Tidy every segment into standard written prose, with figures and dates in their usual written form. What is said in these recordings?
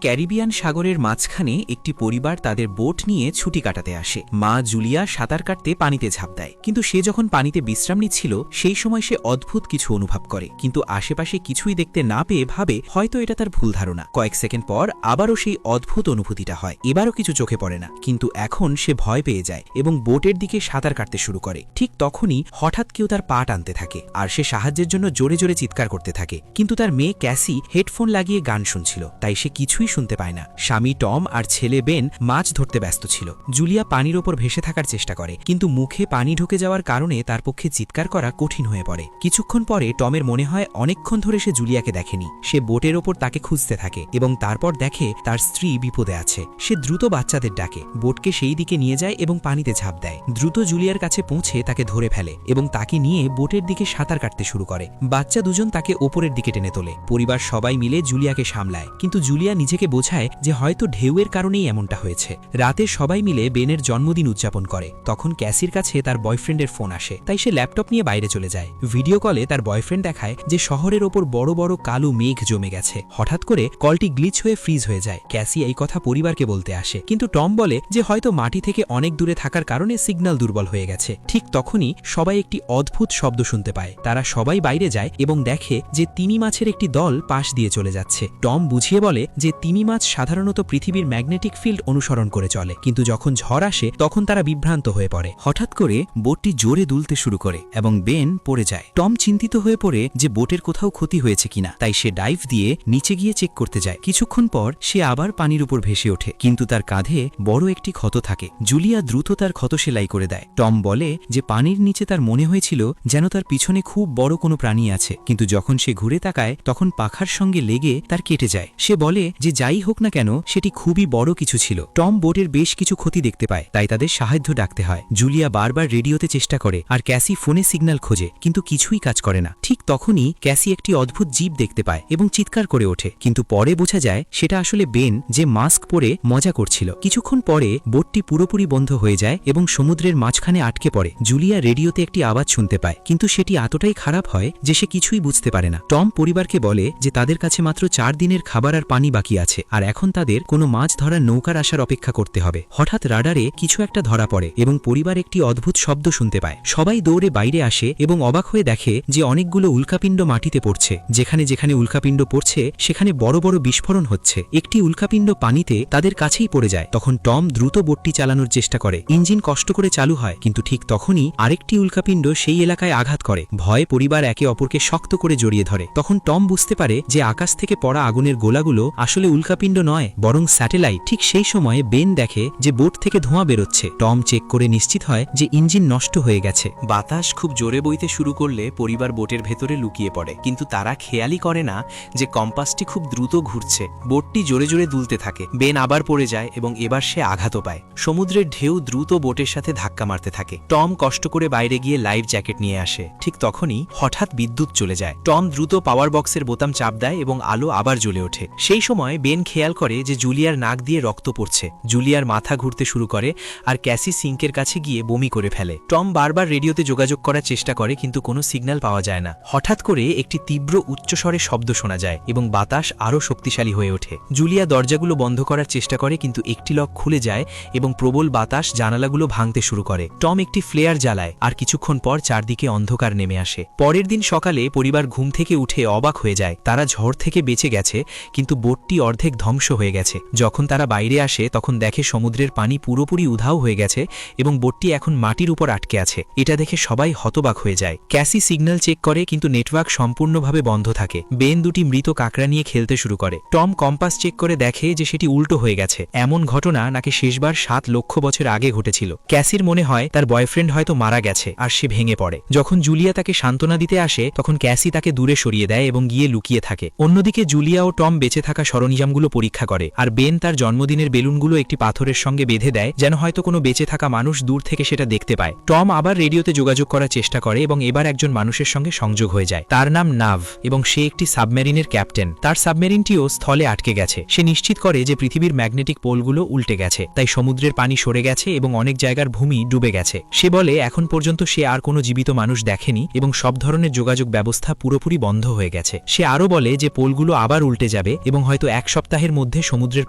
Caribbean সাগরের মাঝখানে একটি পরিবার তাদের বোট নিয়ে ছুটি কাটাতে আসে। মা জুলিয়া সাঁতার কাটতে পানিতে ঝাঁপ দেয়, কিন্তু সে যখন পানিতে বিশ্রাম নিচ্ছিল সেই সময় সে অদ্ভুত কিছু অনুভব করে, কিন্তু আশেপাশে কিছুই দেখতে না পেয়ে ভাবে হয়তো এটা তার ভুল ধারণা। কয়েক সেকেন্ড পর আবারও সেই অদ্ভুত অনুভূতিটা হয়, এবারও কিছু চোখে পড়ে না, কিন্তু এখন সে ভয় পেয়ে যায় এবং বোটের দিকে সাঁতার কাটতে শুরু করে। ঠিক তখনই হঠাৎ কেউ তার পা টানতে থাকে আর সে সাহায্যের জন্য জোরে জোরে চিৎকার করতে থাকে, কিন্তু তার মেয়ে ক্যাসি হেডফোন লাগিয়ে গান শুনছিল, তাই সে কিছুই শুনতে পায় না। স্বামী টম আর ছেলে বেন মাছ ধরতে ব্যস্ত ছিল। জুলিয়া পানির ওপর ভেসে থাকার চেষ্টা করে, কিন্তু মুখে পানি ঢুকে যাওয়ার কারণে তার পক্ষে চিৎকার করা কঠিন হয়ে পড়ে। কিছুক্ষণ পরে টমের মনে হয় অনেকক্ষণ ধরে সে জুলিয়াকে দেখেনি। সে বোটের ওপর তাকে খুঁজতে থাকে এবং তারপর দেখে তার স্ত্রী বিপদে আছে। সে দ্রুত বাচ্চাদের ডাকে, বোটকে সেই দিকে নিয়ে যায় এবং পানিতে ঝাঁপ দেয়। দ্রুত জুলিয়ার কাছে পৌঁছে তাকে ধরে ফেলে এবং তাকে নিয়ে বোটের দিকে সাঁতার কাটতে শুরু করে। বাচ্চা দুজন তাকে ওপরের দিকে টেনে তোলে। পরিবার সবাই মিলে জুলিয়াকে সামলায়, কিন্তু জুলিয়া নিজেকে বোঝায় যে হয়তো ঢেউয়ের কারণেই এমনটা হয়েছে। রাতে সবাই মিলে বেনের জন্মদিন উদযাপন করে। তখন ক্যাসির কাছে তার বয়ফ্রেন্ডের ফোন আসে, তাই সে ল্যাপটপ নিয়ে বাইরে চলে যায়। ভিডিও কলে তার বয়ফ্রেন্ড দেখায় যে শহরের ওপর বড় বড় কালো মেঘ জমে গেছে। হঠাৎ করে কলটি গ্লিচ হয়ে ফ্রিজ হয়ে যায়। ক্যাসি এই কথা পরিবারকে বলতে আসে, কিন্তু টম বলে যে হয়তো মাটি থেকে অনেক দূরে থাকার কারণে সিগন্যাল দুর্বল হয়ে গেছে। ঠিক তখনই সবাই একটি অদ্ভুত শব্দ শুনতে পায়। তারা সবাই বাইরে যায় এবং দেখে যে তিমি মাছের একটি দল পাশ দিয়ে চলে যাচ্ছে। টম বুঝিয়ে বলে যে তিমি মাছ সাধারণত পৃথিবীর ম্যাগনেটিক ফিল্ড অনুসরণ করে চলে, কিন্তু যখন ঝড় আসে তখন তারা বিভ্রান্ত হয়ে পড়ে। হঠাৎ করে বোটটি জোরে দুলতে শুরু করে এবং বেন পড়ে যায়। টম চিন্তিত হয়ে পড়ে যে বোটের কোথাও ক্ষতি হয়েছে কিনা, তাই সে ডাইভ দিয়ে নিচে গিয়ে চেক করতে যায়। কিছুক্ষণ পর সে আবার পানির উপর ভেসে ওঠে, কিন্তু তার কাঁধে বড় একটি ক্ষত থাকে। জুলিয়া দ্রুত তার ক্ষত সেলাই করে দেয়। টম বলে যে পানির নিচে তার মনে হয়েছিল যেন তার পিছনে খুব বড় কোনো প্রাণী আছে, কিন্তু যখন সে ঘুরে তাকায় তখন পাখার সঙ্গে লেগে তার কেটে যায়। সে বলে যে যাই হোক না কেন সেটি খুবই বড় কিছু ছিল। টম বোটের বেশ কিছু ক্ষতি দেখতে পায়, তাই তাদের সাহায্য ডাকতে হয়। জুলিয়া বারবার রেডিওতে চেষ্টা করে আর ক্যাসি ফোনে সিগন্যাল খোঁজে, কিন্তু কিছুই কাজ করে না। ঠিক তখনই ক্যাসি একটি অদ্ভুত জীব দেখতে পায় এবং চিৎকার করে ওঠে, কিন্তু পরে বোঝা যায় সেটা আসলে বেন, যে মাস্ক পরে মজা করছিল। কিছুক্ষণ পরে বোটটি পুরোপুরি বন্ধ হয়ে যায় এবং সমুদ্রের মাঝখানে আটকে পড়ে। জুলিয়া রেডিওতে একটি আওয়াজ শুনতে পায়, কিন্তু সেটি এতটাই খারাপ হয় যে সে কিছুই বুঝতে পারে না। টম পরিবারকে বলে যে তাদের কাছে মাত্র 4 দিনের খাবার আর পানি বাকি আছে, আর এখন তাদের কোনো মাছ ধরার নৌকার আসার অপেক্ষা করতে হবে। হঠাৎ রাডারে কিছু একটা ধরা পড়ে এবং পরিবার একটি অদ্ভুত শব্দ শুনতে পায়। সবাই দৌড়ে বাইরে আসে এবং অবাক হয়ে দেখে যে অনেকগুলো উল্কাপিণ্ড মাটিতে পড়ছে। যেখানে যেখানে উল্কাপিণ্ড পড়ছে সেখানে বড় বড় বিস্ফোরণ হচ্ছে। একটি উল্কাপিণ্ড পানিতে তাদের কাছেই পড়ে যায়। তখন টম দ্রুত বোটটি চালানোর চেষ্টা করে। ইঞ্জিন কষ্ট করে চালু হয়, কিন্তু ঠিক তখনই আরেকটি উল্কাপিণ্ড সেই এলাকায় আঘাত করে। ভয়ে পরিবার একে অপরকে শক্ত করে জড়িয়ে ধরে। তখন টম বুঝতে পারে যে আকাশ থেকে পড়া আগুনের গোলাগুলো আসলে উল্কাপিণ্ড নয়, বরং স্যাটেলাইট। ঠিক সেই সময়ে বেন দেখে যে বোট থেকে ধোঁয়া বেরোচ্ছে। টম চেক করে নিশ্চিত হয় যে ইঞ্জিন নষ্ট হয়ে গেছে। বাতাস খুব জোরে বইতে শুরু করলে পরিবার বোটের ভেতরে লুকিয়ে পড়ে, কিন্তু তারা খেয়ালই করে না যে কম্পাসটি খুব দ্রুত ঘুরছে। বোটটি জোরে জোরে দুলতে থাকে। বেন আবার পড়ে যায় এবং এবার সে আঘাতও পায়। সমুদ্রের ঢেউ দ্রুত বোটের সাথে ধাক্কা মারতে থাকে। টম কষ্ট করে বাইরে গিয়ে লাইফ জ্যাকেট নিয়ে আসে। ঠিক তখনই হঠাৎ বিদ্যুৎ চলে যায়। টম দ্রুত পাওয়ার বক্সের বোতাম চাপ দেয় এবং আলো আবার জ্বলে ওঠে। সেই সময় বেন খেয়াল করে যে জুলিয়ার নাক দিয়ে রক্ত পড়ছে। জুলিয়ার মাথা ঘুরতে শুরু করে আর ক্যাসি সিঙ্কের কাছে গিয়ে বমি করে ফেলে। টম বারবার রেডিওতে যোগাযোগ করার চেষ্টা করে, কিন্তু কোনো সিগন্যাল পাওয়া যায় না। হঠাৎ করে একটি তীব্র উচ্চস্বরে শব্দ শোনা যায় এবং বাতাস আরও শক্তিশালী হয়ে ওঠে। জুলিয়া দরজাগুলো বন্ধ করার চেষ্টা করে, কিন্তু একটি লক খুলে যায় এবং প্রবল বাতাস জানালাগুলো ভাঙতে শুরু করে। টম একটি ফ্লেয়ার জ্বালায় আর কিছুক্ষণ পর চারদিকে অন্ধকার নেমে আসে। পরের দিন সকালে পরিবার ঘুম থেকে উঠে অবাক হয়ে যায়। তারা ঝড় থেকে বেঁচে গেছে, কিন্তু বোটটি অর্ধেক ধ্বংস হয়ে গেছে। যখন তারা বাইরে আসে তখন দেখে সমুদ্রের পানি পুরোপুরি উধাও হয়ে গেছে এবং বোটটি এখন মাটির উপর আটকে আছে। এটা দেখে সবাই হতবাক হয়ে যায়। ক্যাসি সিগন্যাল চেক করে, কিন্তু নেটওয়ার্ক সম্পূর্ণভাবে বন্ধ থাকে। বেন দুটি মৃত কাকড়া নিয়ে খেলতে শুরু করে। টম কম্পাস চেক করে দেখে যে সেটি উল্টো হয়ে গেছে। এমন ঘটনা নাকি শেষবার 7 লক্ষ বছর আগে ঘটেছিল। ক্যাসির মনে হয় তার বয়ফ্রেন্ড হয়তো মারা গেছে আর সে ভেঙে পড়ে। যখন জুলিয়া তাকে সান্ত্বনা দিতে আসে তখন ক্যাসি তাকে দূরে সরিয়ে দেয় এবং গিয়ে লুকিয়ে থাকে। অন্যদিকে জুলিয়া ও টম বেঁচে থাকা সরঞ্জামগুলো পরীক্ষা করে, আর বেন তার জন্মদিনের বেলুনগুলো একটি পাথরের সঙ্গে বেঁধে দেয় যেন হয়তো কোনো বেঁচে থাকা মানুষ দূর থেকে সেটা দেখতে পায়। টম আবার রেডিওতে যোগাযোগ করার চেষ্টা করে এবং এবার একজন মানুষের সঙ্গে সংযোগ হয়ে যায়। তার নাম নাভ এবং সে একটি সাবমেরিনের ক্যাপ্টেন। তার সাবমেরিনটিও স্থলে আটকে গেছে। সে নিশ্চিত করে যে পৃথিবীর ম্যাগনেটিক পোলগুলো উল্টে গেছে, তাই সমুদ্রের পানি সরে গেছে এবং অনেক জায়গার ভূমি ডুবে গেছে। সে বলে এখন পর্যন্ত সে আর কোনো জীবিত মানুষ দেখেনি এবং সব ধরনের যোগাযোগ ব্যবস্থা পুরোপুরি বন্ধ হয়ে গেছে। সে আরও বলে যে পোলগুলো আবার উল্টে যাবে এবং হয়তো 1 সপ্তাহের মধ্যে সমুদ্রের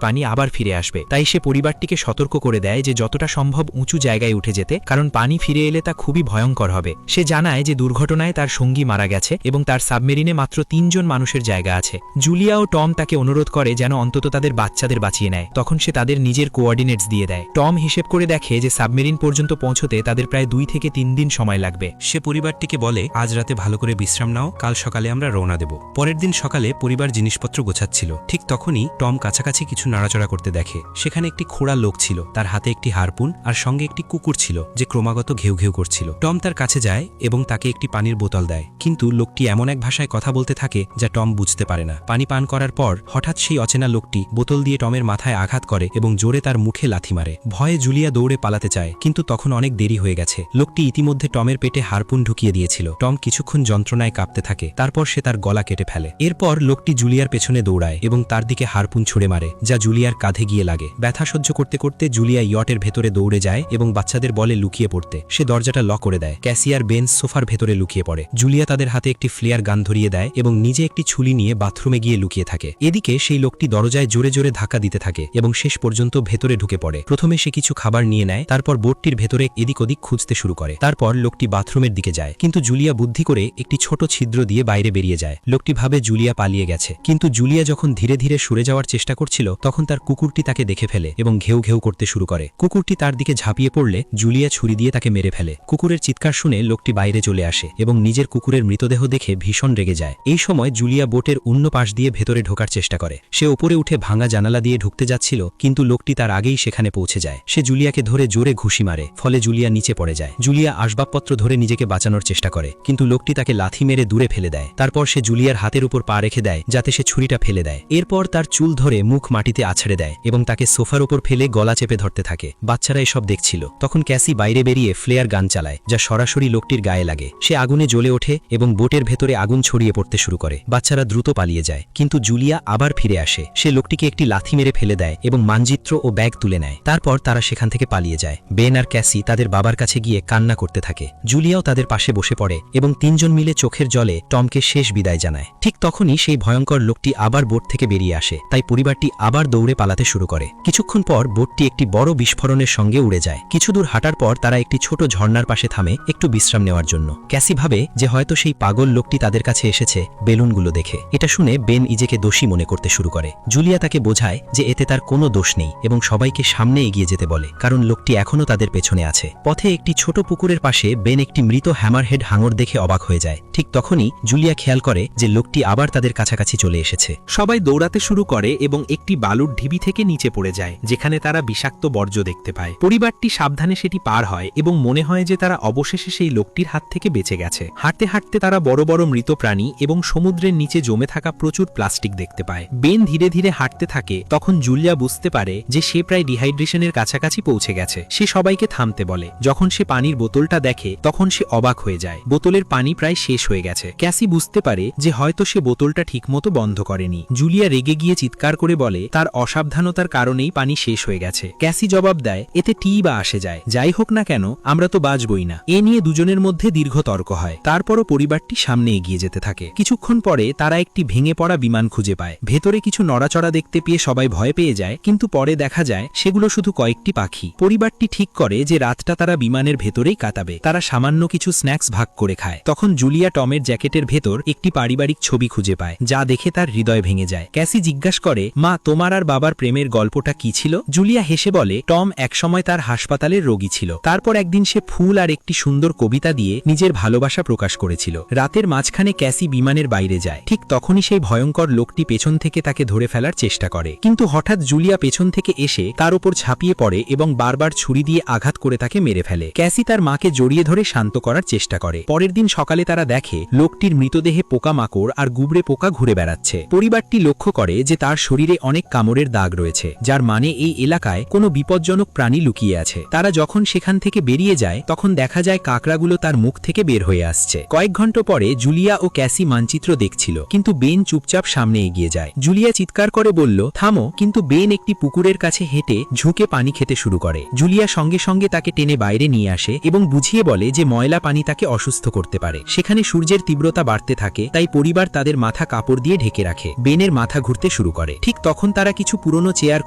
পানি আবার ফিরে আসবে। তাই সে পরিবারটিকে সতর্ক করে দেয় যে যতটা সম্ভব উঁচু জায়গায় উঠে যেতে, কারণ পানি ফিরে এলে তা খুবই ভয়ঙ্কর হবে। সে জানায় যে দুর্ঘটনায় তার সঙ্গী মারা গেছে এবং তার সাবমেরিনে মাত্র 3 জন মানুষের জায়গা আছে। জুলিয়া ও টম তাকে অনুরোধ করে যেন অন্তত তাদের বাচ্চাদের বাঁচিয়ে নেয়। তখন সে তাদের নিজের কোঅর্ডিনেটস দিয়ে দেয়। টম হিসেব করে দেখে যে সাবমেরিন পর্যন্ত পৌঁছতে তাদের প্রায় 2 থেকে 3 দিন সময় লাগবে। সে পরিবারটিকে বলে, আজ রাতে ভালো করে বিশ্রাম নাও, কাল সকালে আমরা রওনা দেব। পরের দিন সকালে পরিবার জিনিসপত্র গোছাচ্ছিল। ঠিক তখনই টম কাছাকাছি কিছু নাড়াচড়া করতে দেখে। সেখানে একটি খোড়া লোক ছিল, তার হাতে একটি হারপুন আর সঙ্গে একটি কুকুর ছিল যে ক্রমাগত ঘেউ ঘেউ করছিল। টম তার কাছে যায় এবং তাকে একটি পানির বোতল দেয়, কিন্তু লোকটি এমন এক ভাষায় কথা বলতে থাকে যা টম বুঝতে পারে না। পানি পান করার পর হঠাৎ সেই অচেনা লোকটি বোতল দিয়ে টমের মাথায় আঘাত করে এবং জোরে তার মুখে লাথি মারে। ভয়ে জুলিয়া দৌড়ে পালাতে চায়, কিন্তু তখন অনেক দেরি হয়ে গেছে। লোকটি ইতিমধ্যে টমের পেটে হারপুন ঢুকিয়ে দিয়েছিল। টম কিছুক্ষণ যন্ত্রণায় কাঁপতে থাকে, তারপর সে তার গলা কেটে ফেলে। এরপর লোকটি জুলিয়ার পেছনে দৌড়ায় এবং তার দিকে হারপুন ছুড়ে মারে, যা জুলিয়ার কাঁধে গিয়ে লাগে। ব্যথা সহ্য করতে করতে জুলিয়া ইয়টের ভেতরে দৌড়ে যায় এবং বাচ্চাদের বলে লুকিয়ে পড়তে। সে দরজাটা লক করে দেয়। ক্যাসি আর বেন সোফার ভেতরে লুকিয়ে পড়ে। জুলিয়া তাদের হাতে একটি ফ্লেয়ার গান ধরিয়ে দেয় এবং নিজে একটি ছুরি নিয়ে বাথরুমে গিয়ে লুকিয়ে থাকে। এদিকে সেই লোকটি দরজায় জোরে জোরে ধাক্কা দিতে থাকে এবং শেষ পর্যন্ত ভেতরে ঢুকে পড়ে। প্রথমে সে কিছু খাবার নিয়ে নেয়, তারপর বোটটির ভেতরে এদিক ওদিক খুঁজতে শুরু করে। তারপর লোকটি বাথরুমের দিকে যায়, কিন্তু জুলিয়া বুদ্ধি করে একটি ছোট ছিদ্র দিয়ে বাইরে বেরিয়ে যায়। লোকটি ভাবে জুলিয়া পালিয়ে গেছে, কিন্তু জুলিয়া যখন ধীরে ধীরে সরে যাওয়ার চেষ্টা করছিল তখন তার কুকুরটি তাকে দেখে ফেলে এবং ঘেউ ঘেউ করতে শুরু করে। কুকুরটি তার দিকে ঝাঁপিয়ে পড়লে জুলিয়া ছুরি দিয়ে তাকে মেরে ফেলে। কুকুরের চিৎকার শুনে লোকটি বাইরে চলে আসে এবং নিজের কুকুরের মৃতদেহ দেখে ভীষণ রেগে যায়। এই সময় জুলিয়া বোটের অন্য পাশ দিয়ে ভেতরে ঢোকার চেষ্টা করে। সে উপরে উঠে ভাঙা জানালা দিয়ে ঢুকতে যাচ্ছিল, কিন্তু লোকটি তার আগেই সেখানে পৌঁছে যায়। সে জুলিয়াকে ধরে জোরে ঘুষি মারে, ফলে জুলিয়া নিচে পড়ে যায়। জুলিয়া আসবাবপত্র ধরে নিজেকে বাঁচানোর চেষ্টা করে, কিন্তু লোকটি তাকে লাথি মেরে দূরে ফেলে দেয়। তারপর সে জুলিয়ার হাতের উপর পা রেখে দেয় যাতে সে ছুরিটা ফেলে দেয়। এরপর তার চুল ধরে মুখ মাটিতে আছড়ে দেয় এবং তাকে সোফার উপর ফেলে গলা চেপে ধরতে থাকে। বাচ্চারা এসব দেখছিল। তখন ক্যাসি বাইরে বেরিয়ে ফ্লেয়ার গান চালায়, যা সরাসরি লোকটির গায়ে লাগে। সে আগুনে জ্বলে ওঠে এবং বোটের ভেতরে আগুন ছড়িয়ে পড়তে শুরু করে। বাচ্চারা দ্রুত পালিয়ে যায়, কিন্তু জুলিয়া আবার ফিরে আসে। সে লোকটিকে একটি লাথি মেরে ফেলে দেয় এবং মানচিত্র ও ব্যাগ তুলে নেয়। তারপর তারা সেখান থেকে পালিয়ে যায়। বেন আর ক্যাসি তাদের বাবার কাছে গিয়ে কান্না করতে থাকে। জুলিয়াও তাদের পাশে বসে পড়ে এবং 3 জন মিলে চোখের জলে টমকে শেষ বিদায় জানায়। ঠিক তখনই সেই ভয়ঙ্কর লোকটি আবার বোট থেকে বেরিয়ে আসে, তাই পরিবারটি আবার দৌড়ে পালাতে শুরু করে। কিছুক্ষণ পর বোটটি একটি বড় বিস্ফোরণের সঙ্গে উড়ে যায়। কিছু দূর হাঁটার পর তারা একটি ছোট ঝর্ণার পাশে থামে একটু বিশ্রাম নেওয়ার জন্য। ক্যাসি ভাবে যে হয়তো সেই পাগল লোকটি তাদের কাছে এসেছে বেলুনগুলো দেখে। এটা শুনে বেন নিজেকে দোষী মনে করতে শুরু করে। জুলিয়া তাকে বোঝায় যে এতে তার কোনো দোষ নেই এবং সবাইকে সামনে এগিয়ে যেতে বলে, কারণ লোকটি এখনও তাদের পেছনে আছে। পথে একটি ছোট পুকুরের পাশে বেন একটি মৃত হ্যামারহেড হাঙর দেখে অবাক হয়ে যায়। ঠিক তখনই জুলিয়া খেয়াল করে যে লোকটি আবার তাদের কাছাকাছি চলে এসেছে। সবাই দৌড়াতে শুরু করে এবং একটি বালুর ঢিবি থেকে নিচে পড়ে যায়, যেখানে তারা বিষাক্ত বর্জ্য দেখতে পায়। পরিবারটি সাবধানে সেটি পার হয় এবং মনে হয় যে তারা অবশেষে সেই লোকটির হাত থেকে বেঁচে গেছে। হাঁটতে হাঁটতে তারা বড় বড় মৃত প্রাণী এবং সমুদ্রের নিচে জমে থাকা প্রচুর প্লাস্টিক দেখতে পায়। বেন ধীরে ধীরে হাঁটতে থাকে। তখন জুলিয়া বুঝতে পারে যে সে প্রায় ডিহাইড্রেশনের কাছাকাছি পৌঁছে গেছে। সে সবাইকে থামতে বলে। যখন সে পানির বোতলটা দেখে তখন সে অবাক হয়ে যায়। বোতলের পানি প্রায় শেষ হয়ে গেছে। ক্যাসি বুঝতে পারে যে হয়তো সে বোতলটা ঠিকমতো বন্ধ করেনি। জুলিয়া রেগে গিয়ে চিৎকার করে বলে তার অসাবধানতার কারণেই পানি শেষ হয়ে গেছে। ক্যাসি জবাব দেয়, এতে টি বা আসে যায়, যাই হোক না কেন আমরা তো বাঁচবই না। এ নিয়ে দুজনের মধ্যে দীর্ঘ তর্ক হয়। তারপরও পরিবারটি সামনে এগিয়ে যেতে থাকে। কিছুক্ষণ পরে তারা একটি ভেঙে পড়া বিমান খুঁজে পায়। ভেতরে কিছু নড়াচড়া দেখতে পেয়ে সবাই ভয় পেয়ে যায়, কিন্তু পরে দেখা যায় সেগুলো শুধু কয়েকটি পাখি। পরিবারটি ঠিক করে যে রাতটা তারা বিমানের ভেতরেই কাটাবে। তারা সামান্য কিছু স্ন্যাক্স ভাগ করে খায়। তখন জুলিয়া টমের জ্যাকেটের ভেতর একটি পারিবারিক ছবি খুঁজে পায়, যা দেখে তার হৃদয় ভেঙে যায়। ক্যাসি জিজ্ঞাসা করে, মা তোমার আর বাবার প্রেমের গল্পটা কি ছিল? জুলিয়া হেসে বলে, টম একসময় তার হাসপাতালের রোগী ছিল। তারপর একদিন সে ফুল আর একটি সুন্দর কবিতা দিয়ে নিজের ভালোবাসা প্রকাশ করেছিল। রাতের মাঝখানে ক্যাসি বিমানের বাইরে যায়। ঠিক তখনই সেই ভয়ঙ্কর লোকটি পেছন থেকে তাকে ধরে ফেলার চেষ্টা করে, কিন্তু হঠাৎ জুলিয়া পেছন থেকে এসে তার উপর ঝাঁপিয়ে পড়ে এবং বারবার ছুরি দিয়ে আঘাত করে তাকে মেরে ফেলে। ক্যাসি তার মাকে জড়িয়ে ধরে শান্ত করার চেষ্টা করে। পরের দিন সকালে তারা দেখে লোকটির মৃতদেহে পোকামাকড় আর গুবরে পোকা ঘুরে বেড়াচ্ছে। পরিবারটি লক্ষ্য করে যে তার শরীরে অনেক কামড়ের দাগ রয়েছে, যার মানে এই এলাকায় কোনো বিপজ্জনক প্রাণী লুকিয়ে আছে। তারা যখন সেখান থেকে বেরিয়ে যায় তখন দেখা যায় কাকড়াগুলো তার মুখ থেকে বের হয়ে আসছে। কয়েক ঘন্টা পরে জুলিয়া ও ক্যাসি মানচিত্র দেখছিল, কিন্তু বেন চুপচাপ সামনে এগিয়ে যায়। জুলিয়া চিৎকার করে বলল, থামো, কিন্তু বেন একটি পুকুরের কাছে হেঁটে ঝুঁকে পানি খেতে শুরু করে। জুলিয়া সঙ্গে সঙ্গে তাকে টেনে বাইরে নিয়ে আসে এবং বুঝিয়ে বলে যে ময়লা পানি তাকে অসুস্থ করতে পারে। সেখানে সূর্যের তীব্রতা বাড়তে থাকে, তাই পরিবার তাদের মাথা কাপড় দিয়ে ঢেকে রাখে। বেনের মাথা ঘুরতে খুঁজতে শুরু করে। ঠিক তখন তারা কিছু পুরনো চেয়ার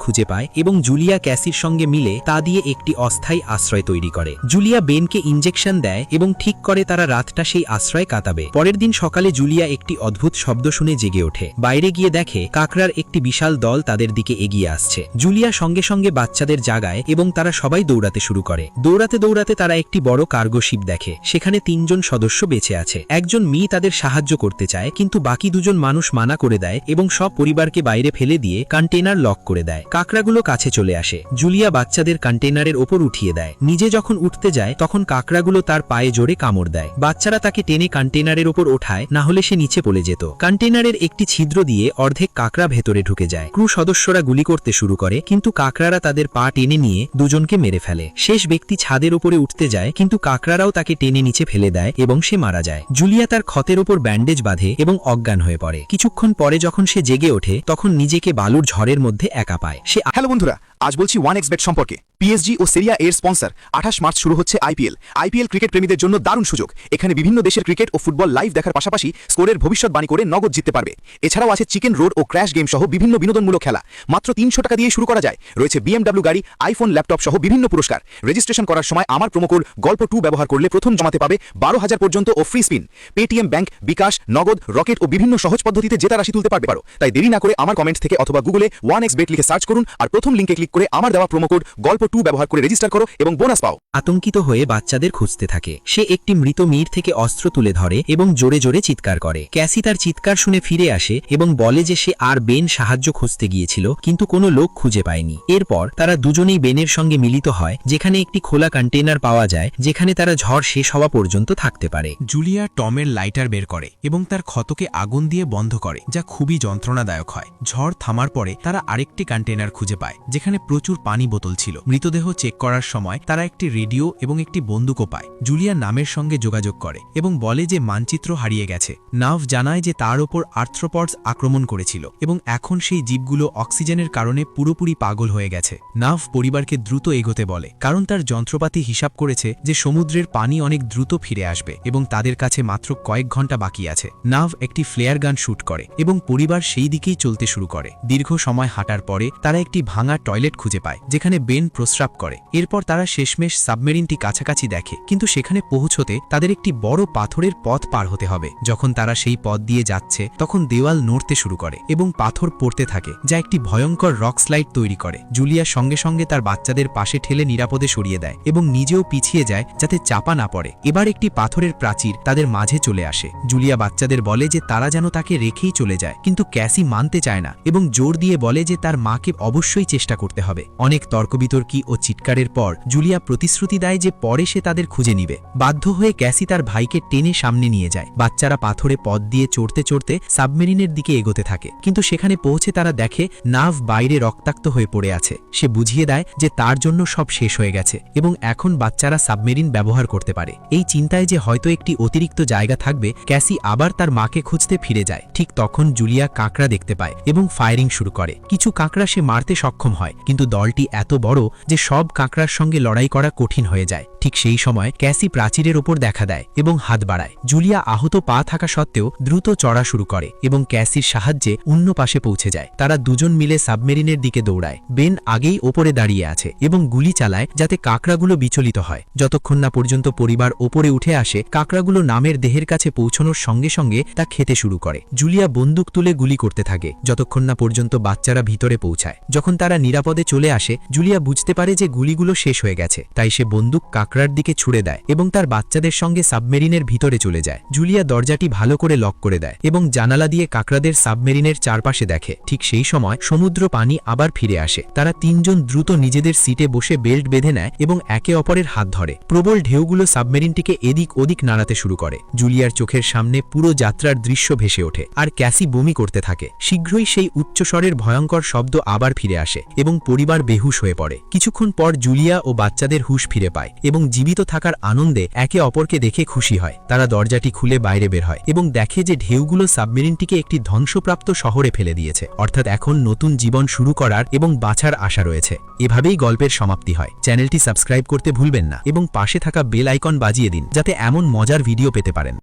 খুঁজে পায় এবং জুলিয়া ক্যাসির সঙ্গে মিলে তা দিয়ে একটি অস্থায়ী আশ্রয় তৈরি করে। জুলিয়া বেনকে ইনজেকশন দেয় এবং ঠিক করে তারা রাতটা সেই আশ্রয় কাটাবে। পরের দিন সকালে জুলিয়া একটি অদ্ভুত শব্দ শুনে জেগে ওঠে। বাইরে গিয়ে দেখে কাকড়ার একটি বিশাল দল তাদের দিকে এগিয়ে আসছে। জুলিয়া সঙ্গে সঙ্গে বাচ্চাদের জাগায় এবং তারা সবাই দৌড়াতে শুরু করে। দৌড়াতে দৌড়াতে তারা একটি বড় কার্গো শিপ দেখে। সেখানে 3 জন সদস্য বেঁচে আছে। একজন মেয়ে তাদের সাহায্য করতে চায়, কিন্তু বাকি 2 জন মানুষ মানা করে দেয় এবং সব পরিবারকে বাইরে ফেলে দিয়ে কন্টেইনার লক করে দেয়। কাকড়াগুলো কাছে চলে আসে। জুলিয়া বাচ্চাদের কন্টেইনারের ওপর উঠিয়ে দেয়। নিজে যখন উঠতে যায় তখন কাকড়াগুলো তার পায়ে জোরে কামড় দেয়। বাচ্চারা তাকে টেনে কন্টেইনারের ওপর ওঠায়, না হলে সে নিচে পড়ে যেত। কন্টেইনারের একটি ছিদ্র দিয়ে অর্ধেক কাকড়া ভেতরে ঢুকে যায়। ক্রু সদস্যরা গুলি করতে শুরু করে, কিন্তু কাকড়ারা তাদের পা টেনে নিয়ে 2 জনকে মেরে ফেলে। শেষ ব্যক্তি ছাদের উপরে উঠতে যায়, কিন্তু কাকড়ারাও তাকে টেনে নিচে ফেলে দেয় এবং সে মারা যায়। জুলিয়া তার ক্ষতের ওপর ব্যান্ডেজ বাঁধে এবং অজ্ঞান হয়ে পড়ে। কিছুক্ষণ পরে যখন সে জেগে ওঠে তখন নিজেকে বালুর ঝড়ের মধ্যে একা পায়। সে হ্যালো বন্ধুরা, আজ বলছি 1xBet সম্পর্কে। পিএসজি ও সেরিয়া এর স্পন্সর 28 মার্চ শুরু হচ্ছে আইপিএল ক্রিকেট প্রেমীদের জন্য দারুণ সুযোগ। এখানে বিভিন্ন দেশের ক্রিকেট ও ফুটবল লাইভ দেখার পাশাপাশি স্কোরের ভবিষ্যৎবাণী করে নগদ জিততে পারবে। এছাড়াও আছে চিকেন রোড ও ক্র্যাশ গেম সহ বিভিন্ন বিনোদনমূলক খেলা। মাত্র 300 টাকা দিয়ে শুরু করা যায়। রয়েছে BMW গাড়ি, আইফোন, ল্যাপটপ সহ বিভিন্ন পুরস্কার। রেজিস্ট্রেশন করার সময় আমার প্রোমোকোড গল্প 2 ব্যবহার করলে প্রথম জমাতে পাবে 12,000 পর্যন্ত ও ফ্রি স্পিন। পেটিএম ব্যাংক, বিকাশ, নগদ, রকেট ও বিভিন্ন সহজ পদ্ধতিতে জেতা রাশি তুলতে পারবে। তাই দেরি না করে আমার কমেন্ট থেকে অথবা গুগলে 1xBet লিখে সার্চ করুন আর প্রথম লিঙ্কে ক্লিক করে আমার দেওয়া প্রোমোকোড গল্প 2 ব্যবহার করে রেজিস্টার করো এবং বোনাস পাও। আতঙ্কিত হয়ে বাচ্চাদের খুঁজতে থাকে। সে একটি মৃত মেয়ের থেকে অস্ত্র তুলে ধরে এবং জোরে জোরে চিৎকার করে। ক্যাসি তার চিৎকার শুনে ফিরে আসে এবং বলে যে সে আর বেন সাহায্য খুঁজতে গিয়েছিল, কিন্তু কোনো লোক খুঁজে পায়নি। এরপর তারা দুজনেই বেনের সঙ্গে মিলিত হয়, যেখানে একটি খোলা কন্টেইনার পাওয়া যায়, যেখানে তারা ঝড় শেষ হওয়া পর্যন্ত থাকতে পারে। জুলিয়া টমের লাইটার বের করে এবং তার ক্ষতকে আগুন দিয়ে বন্ধ করে, যা খুবই যন্ত্রণাদায়ক হয়। ঝড় থামার পরে তারা আরেকটি কন্টেইনার খুঁজে পায়, যেখানে প্রচুর পানি বোতল ছিল। মৃতদেহ চেক করার সময় তারা একটি রেডিও এবং একটি বন্দুকও পায়। জুলিয়া নামের সঙ্গে যোগাযোগ করে এবং বলে যে মানচিত্র হারিয়ে গেছে। নাভ জানায় যে তার ওপর আর্থ্রোপডস আক্রমণ করেছিল এবং এখন সেই জীবগুলো অক্সিজেনের কারণে পুরোপুরি পাগল হয়ে গেছে। নাভ পরিবারকে দ্রুত এগোতে বলে, কারণ তার যন্ত্রপাতি হিসাব করেছে যে সমুদ্রের পানি অনেক দ্রুত ফিরে আসবে এবং তাদের কাছে মাত্র কয়েক ঘন্টা বাকি আছে। নাভ একটি ফ্লেয়ার গান শুট করে এবং পরিবার সেই দিকেই চলতে শুরু করে। দীর্ঘ সময় হাঁটার পরে তারা একটি ভাঙা টয়লেট খুঁজে পায়, যেখানে বেন প্রস্রাব করে। এরপর তারা শেষমেশ সাবমেরিনটি কাছাকাছি দেখে, কিন্তু সেখানে পৌঁছতে তাদের একটি বড় পাথরের পথ পার হতে হবে। যখন তারা সেই পথ দিয়ে যাচ্ছে তখন দেওয়াল নড়তে শুরু করে এবং পাথর পড়তে থাকে, যা একটি ভয়ঙ্কর রক স্লাইড তৈরি করে। জুলিয়া সঙ্গে সঙ্গে তার বাচ্চাদের পাশে ঠেলে নিরাপদে সরিয়ে দেয় এবং নিজেও পিছিয়ে যায় যাতে চাপা না পড়ে। এবার একটি পাথরের প্রাচীর তাদের মাঝে চলে আসে। জুলিয়া বাচ্চাদের বলে যে তারা যেন তাকে রেখেই চলে যায়, কিন্তু ক্যাসি মানতে চায় না এবং জোর দিয়ে বলে যে তার মাকে অবশ্যই চেষ্টা করতে হবে। অনেক তর্কবিতর্কি ও চিৎকারের পর জুলিয়া প্রতিশ্রুতি দেয় যে পরে সে তাদের খুঁজে নিবে। বাধ্য হয়ে ক্যাসি তার ভাইকে টেনে সামনে নিয়ে যায়। বাচ্চারা পাথরে পথ দিয়ে চড়তে চড়তে সাবমেরিনের দিকে এগোতে থাকে, কিন্তু সেখানে পৌঁছে তারা দেখে নাভ বাইরে রক্তাক্ত হয়ে পড়ে আছে। সে বুঝিয়ে দেয় যে তার জন্য সব শেষ হয়ে গেছে এবং এখন বাচ্চারা সাবমেরিন ব্যবহার করতে পারে। এই চিন্তায় যে হয়তো একটি অতিরিক্ত জায়গা থাকবে, ক্যাসি আবার তার মাকে খুঁজতে ফিরে যায়। ঠিক তখন জুলিয়া কাঁকড়া দেখতে পায় এবং ফায়ারিং শুরু করে। কিছু কাঁকড়া সে মারতে সক্ষম হয়, কিন্তু দলটি এত বড় যে সব কাঁকড়ার সঙ্গে লড়াই করা কঠিন হয়ে যায়। ঠিক সেই সময় ক্যাসি প্রাচীরের ওপর দেখা দেয় এবং হাত বাড়ায়। জুলিয়া আহত পা থাকা সত্ত্বেও দ্রুত চড়া শুরু করে এবং ক্যাসির সাহায্যে অন্য পাশে পৌঁছে যায়। তারা দুজন মিলে সাবমেরিনের দিকে দৌড়ায়। বেন আগেই ওপরে দাঁড়িয়ে আছে এবং গুলি চালায় যাতে কাঁকড়াগুলো বিচলিত হয়। যতক্ষণ না পর্যন্ত পরিবার ওপরে উঠে আসে, কাঁকড়াগুলো নামের দেহের কাছে পৌঁছানোর সঙ্গে সঙ্গে তা খেতে শুরু করে। জুলিয়া বন্দুক তুলে গুলি করতে থাকে যতক্ষণ না পর্যন্ত বাচ্চারা ভিতরে পৌঁছায়। যখন তারা নিরাপদে চলে আসে, জুলিয়া বুঝতে পারে যে গুলিগুলো শেষ হয়ে গেছে। তাই সে বন্দুক কাঁকড়ার দিকে ছুড়ে দেয় এবং তার বাচ্চাদের সঙ্গে সাবমেরিনের ভিতরে চলে যায়। জুলিয়া দরজাটি ভালো করে লক করে দেয় এবং জানালা দিয়ে কাঁকড়াদের সাবমেরিনের চারপাশে দেখে। ঠিক সেই সময় সমুদ্র পানি আবার ফিরে আসে। তারা 3 জন দ্রুত নিজেদের সিটে বসে বেল্ট বেঁধে নেয় এবং একে অপরের হাত ধরে। প্রবল ঢেউগুলো সাবমেরিনটিকে এদিক ওদিক নাড়াতে শুরু করে। জুলিয়ার চোখের সামনে পুরো যাত্রার দৃশ্য ভেসে ওঠে আর ক্যাসি বমি করতে থাকে। শীঘ্রই সেই উচ্চস্বরের ভয়ঙ্কর শব্দ আবার ফিরে আসে এবং পরিবার বেহুশ হয়ে পড়ে। কিছুক্ষণ পর জুলিয়া ও বাচ্চাদের হুঁশ ফিরে পায় এবং জীবিত থাকার আনন্দে একে অপরকে দেখে খুশি হয়। তারা দরজাটি খুলে বাইরে বের হয় এবং দেখে যে ঢেউগুলো সাবমেরিনটিকে একটি ধ্বংসপ্রাপ্ত শহরে ফেলে দিয়েছে। অর্থাৎ এখন নতুন জীবন শুরু করার এবং বাঁচার আশা রয়েছে। এভাবেই গল্পের সমাপ্তি হয়। চ্যানেলটি সাবস্ক্রাইব করতে ভুলবেন না এবং পাশে থাকা বেল আইকন বাজিয়ে দিন, যাতে এমন মজার ভিডিও পেতে পারেন।